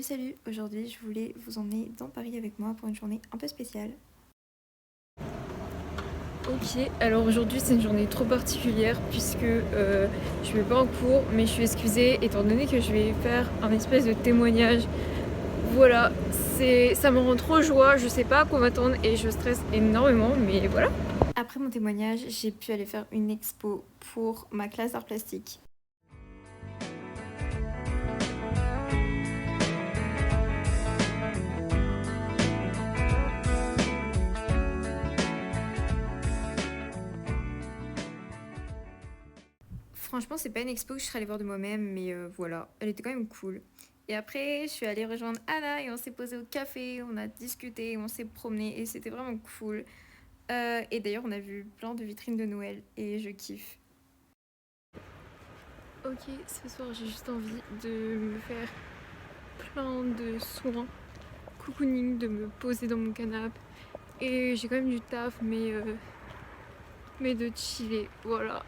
Salut, aujourd'hui je voulais vous emmener dans Paris avec moi pour une journée un peu spéciale. Ok, alors aujourd'hui c'est une journée trop particulière puisque je vais pas en cours mais je suis excusée étant donné que je vais faire un espèce de témoignage. Voilà, ça me rend trop joie, je sais pas à quoi m'attendre et je stresse énormément mais voilà. Après mon témoignage, j'ai pu aller faire une expo pour ma classe d'art plastique. Franchement, c'est pas une expo que je serais allée voir de moi-même, mais voilà, elle était quand même cool. Et après, je suis allée rejoindre Anna et on s'est posé au café, on a discuté, on s'est promené et c'était vraiment cool. Et d'ailleurs, on a vu plein de vitrines de Noël et je kiffe. Ok, ce soir j'ai juste envie de me faire plein de soins, cocooning, de me poser dans mon canapé et j'ai quand même du taf mais de chiller, voilà.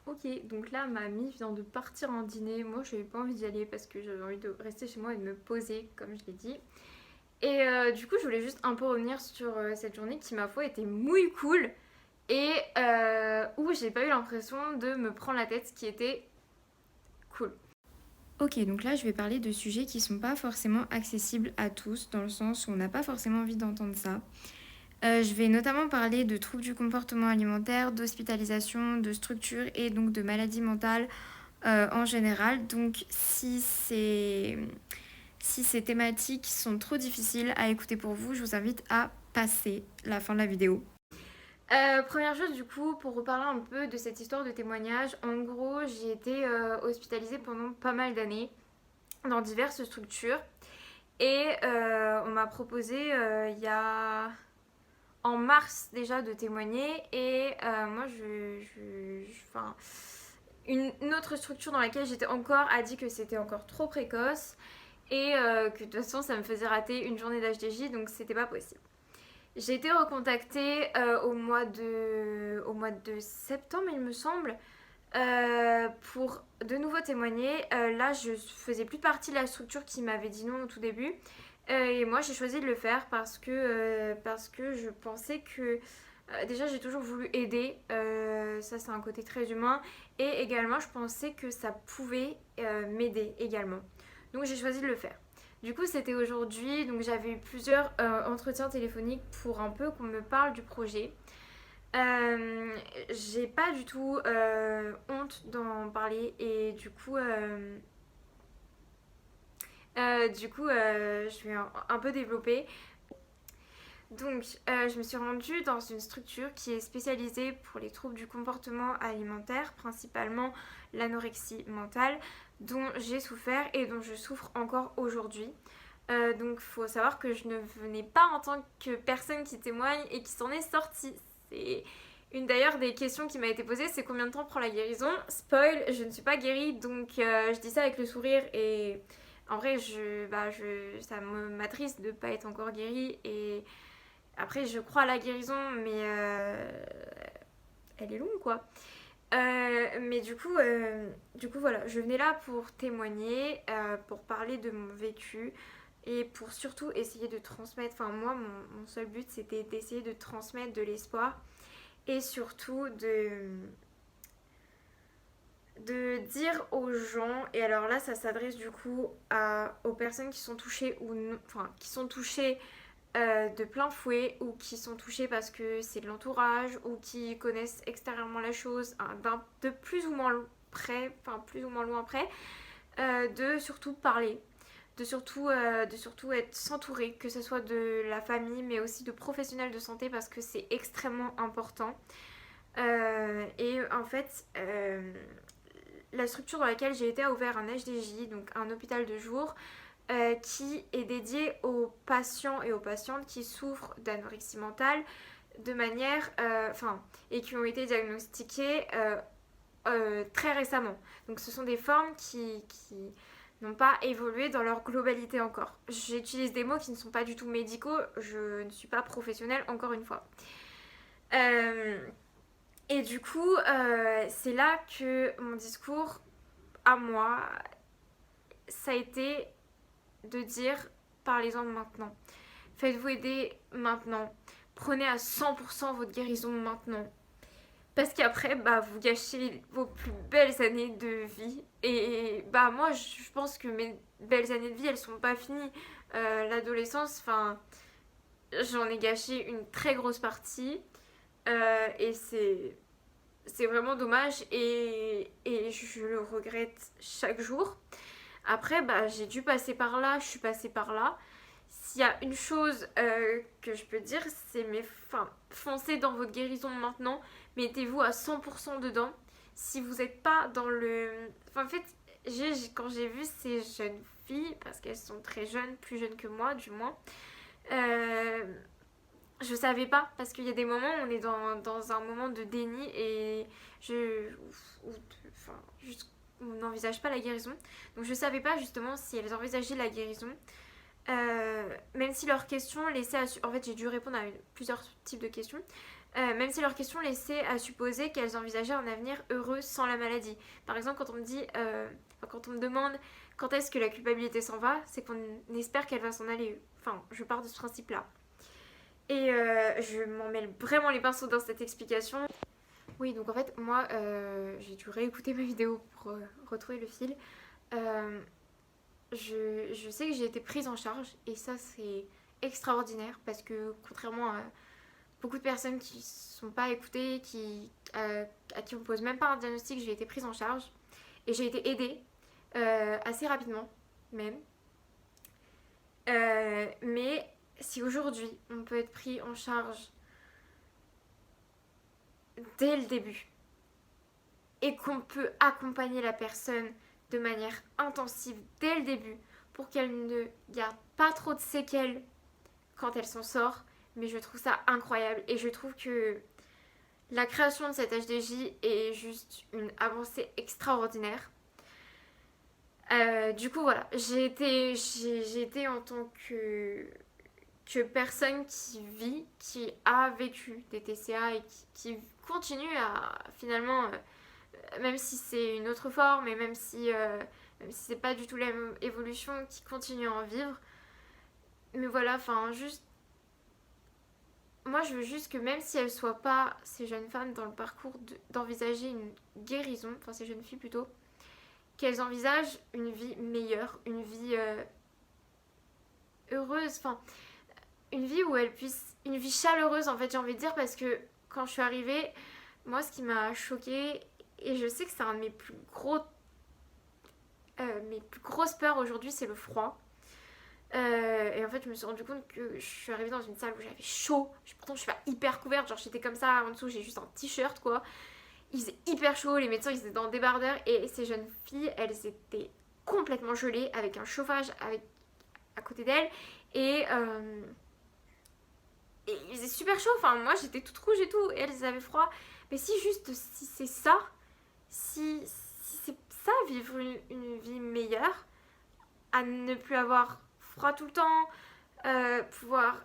Ok, donc là, ma amie vient de partir en dîner. Moi, je n'avais pas envie d'y aller parce que j'avais envie de rester chez moi et de me poser, comme je l'ai dit. Et du coup, je voulais juste un peu revenir sur cette journée qui, ma foi, était muy cool et où j'ai pas eu l'impression de me prendre la tête, ce qui était cool. Ok, donc là je vais parler de sujets qui sont pas forcément accessibles à tous, dans le sens où on n'a pas forcément envie d'entendre ça. Je vais notamment parler de troubles du comportement alimentaire, d'hospitalisation, de structure et donc de maladies mentales en général. Donc si ces thématiques sont trop difficiles à écouter pour vous, je vous invite à passer la fin de la vidéo. Première chose, du coup, pour reparler un peu de cette histoire de témoignage, en gros, j'ai été hospitalisée pendant pas mal d'années dans diverses structures. Et on m'a proposé il y a en mars déjà de témoigner et moi enfin, une autre structure dans laquelle j'étais encore a dit que c'était encore trop précoce et que de toute façon ça me faisait rater une journée d'HDJ donc c'était pas possible. J'ai été recontactée au mois de septembre il me semble pour de nouveau témoigner. Là je faisais plus partie de la structure qui m'avait dit non au tout début. Et moi j'ai choisi de le faire parce que je pensais que déjà j'ai toujours voulu aider, ça c'est un côté très humain, et également je pensais que ça pouvait m'aider également. Donc j'ai choisi de le faire. Du coup c'était aujourd'hui, donc j'avais eu plusieurs entretiens téléphoniques pour un peu qu'on me parle du projet. J'ai pas du tout honte d'en parler et je vais un peu développer. Donc, je me suis rendue dans une structure qui est spécialisée pour les troubles du comportement alimentaire, principalement l'anorexie mentale, dont j'ai souffert et dont je souffre encore aujourd'hui. Donc, il faut savoir que je ne venais pas en tant que personne qui témoigne et qui s'en est sortie. C'est une d'ailleurs des questions qui m'a été posée, c'est combien de temps prend la guérison. Spoil, je ne suis pas guérie, donc je dis ça avec le sourire et en vrai, ça m'attriste de ne pas être encore guérie et après, je crois à la guérison, mais elle est longue, quoi. Du coup, voilà, je venais là pour témoigner, pour parler de mon vécu et pour surtout essayer de transmettre. Enfin, moi, mon seul but, c'était d'essayer de transmettre de l'espoir et surtout de dire aux gens, et alors là, ça s'adresse du coup aux personnes qui sont touchées ou non, enfin, qui sont touchées de plein fouet ou qui sont touchés parce que c'est de l'entourage ou qui connaissent extérieurement la chose de plus ou moins près, enfin plus ou moins loin près, de surtout parler, de surtout être s'entourer, que ce soit de la famille mais aussi de professionnels de santé parce que c'est extrêmement important. Et en fait, la structure dans laquelle j'ai été a ouvert un HDJ, donc un hôpital de jour, qui est dédié aux patients et aux patientes qui souffrent d'anorexie mentale de manière, et qui ont été diagnostiqués très récemment. Donc ce sont des formes qui n'ont pas évolué dans leur globalité encore. J'utilise des mots qui ne sont pas du tout médicaux, je ne suis pas professionnelle encore une fois. Euh, Et du coup, c'est là que mon discours à moi, ça a été de dire parlez-en maintenant. Faites-vous aider maintenant. Prenez à 100% votre guérison maintenant. Parce qu'après, bah, vous gâchez vos plus belles années de vie. Et bah, moi, je pense que mes belles années de vie, elles sont pas finies. L'adolescence, enfin, j'en ai gâché une très grosse partie. Et c'est vraiment dommage. Et je le regrette chaque jour. Après, bah, j'ai dû passer par là, je suis passée par là. S'il y a une chose que je peux dire, c'est enfin, foncez dans votre guérison maintenant, mettez-vous à 100% dedans. Si vous n'êtes pas dans le... Enfin, en fait, quand j'ai vu ces jeunes filles, parce qu'elles sont très jeunes, plus jeunes que moi du moins, euh, je savais pas, parce qu'il y a des moments où on est dans un moment de déni et je... enfin, juste, on n'envisage pas la guérison. Donc je savais pas justement si elles envisageaient la guérison. Même si leurs questions laissaient à... En fait, j'ai dû répondre à plusieurs types de questions. Même si leurs questions laissaient à supposer qu'elles envisageaient un avenir heureux sans la maladie. Par exemple, quand on me dit... quand on me demande quand est-ce que la culpabilité s'en va, c'est qu'on espère qu'elle va s'en aller. Enfin, je pars de ce principe-là. Et je m'en mêle vraiment les pinceaux dans cette explication. Oui, donc en fait, moi, j'ai dû réécouter ma vidéo pour retrouver le fil. Euh, je sais que j'ai été prise en charge et ça, c'est extraordinaire parce que contrairement à beaucoup de personnes qui ne sont pas écoutées, à qui on ne pose même pas un diagnostic, j'ai été prise en charge et j'ai été aidée assez rapidement même. Mais si aujourd'hui on peut être pris en charge dès le début et qu'on peut accompagner la personne de manière intensive dès le début pour qu'elle ne garde pas trop de séquelles quand elle s'en sort, mais je trouve ça incroyable et je trouve que la création de cette HDJ est juste une avancée extraordinaire. Du coup, voilà, j'ai été en tant que personne qui vit, qui a vécu des TCA et qui continue à finalement, même si c'est une autre forme et même si c'est pas du tout la même évolution, qui continue à en vivre. Mais voilà, enfin, juste. Moi, je veux juste que même si elles ne soient pas, ces jeunes femmes, dans le parcours d'envisager une guérison, enfin ces jeunes filles plutôt, qu'elles envisagent une vie meilleure, une vie heureuse, enfin une vie où elles puissent, une vie chaleureuse en fait j'ai envie de dire parce que quand je suis arrivée, moi ce qui m'a choquée, et je sais que c'est un de mes plus grosses peurs aujourd'hui, c'est le froid. Et en fait, je me suis rendu compte que je suis arrivée dans une salle où j'avais chaud. Pourtant, je suis pas hyper couverte. Genre, j'étais comme ça en dessous, j'ai juste un t-shirt quoi. Il faisait hyper chaud. Les médecins, ils étaient dans le débardeur. Et ces jeunes filles, elles étaient complètement gelées avec un chauffage à côté d'elles. Et il faisait super chaud. Enfin, moi, j'étais toute rouge et tout. Et elles avaient froid. Mais si c'est ça, si c'est ça, vivre une vie meilleure, à ne plus avoir froid tout le temps, pouvoir...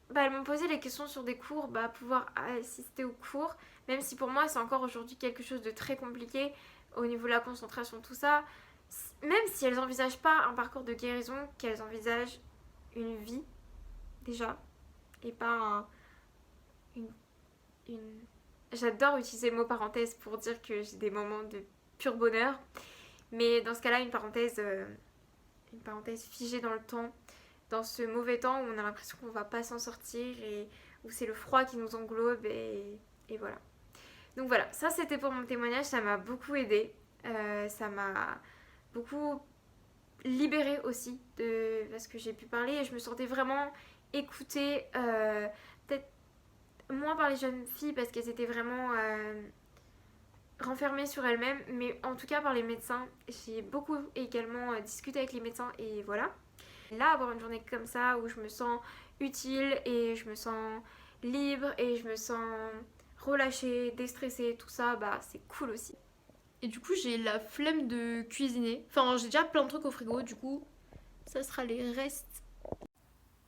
Bah, elles m'ont posé les questions sur des cours, bah, pouvoir assister aux cours, même si pour moi c'est encore aujourd'hui quelque chose de très compliqué au niveau de la concentration, tout ça. Même si elles n'envisagent pas un parcours de guérison, qu'elles envisagent une vie déjà, et pas une, une... J'adore utiliser le mot parenthèse pour dire que j'ai des moments de pur bonheur, mais dans ce cas-là, une parenthèse figée dans le temps, dans ce mauvais temps où on a l'impression qu'on va pas s'en sortir et où c'est le froid qui nous englobe et voilà. Donc voilà, ça c'était pour mon témoignage, ça m'a beaucoup aidé, ça m'a beaucoup libérée aussi parce que j'ai pu parler et je me sentais vraiment écoutée, peut-être moins par les jeunes filles parce qu'elles étaient vraiment renfermées sur elles-mêmes, mais en tout cas par les médecins. J'ai beaucoup également discuté avec les médecins et voilà. Là, avoir une journée comme ça où je me sens utile et je me sens libre et je me sens relâchée, déstressée, tout ça, bah c'est cool aussi. Et du coup, j'ai la flemme de cuisiner. Enfin, j'ai déjà plein de trucs au frigo, du coup, ça sera les restes.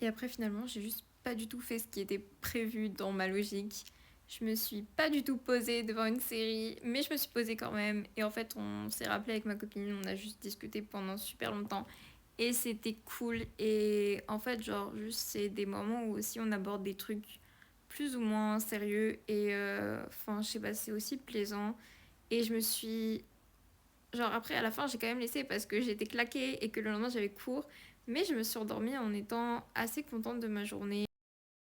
Et après, finalement, j'ai juste pas du tout fait ce qui était prévu dans ma logique. Je me suis pas du tout posée devant une série, mais je me suis posée quand même. Et en fait, on s'est rappelé avec ma copine, on a juste discuté pendant super longtemps. Et c'était cool. Et en fait, genre, juste, c'est des moments où aussi on aborde des trucs plus ou moins sérieux. Et enfin, je sais pas, c'est aussi plaisant. Et je me suis. Genre, après, à la fin, j'ai quand même laissé parce que j'étais claquée et que le lendemain, j'avais cours. Mais je me suis endormie en étant assez contente de ma journée.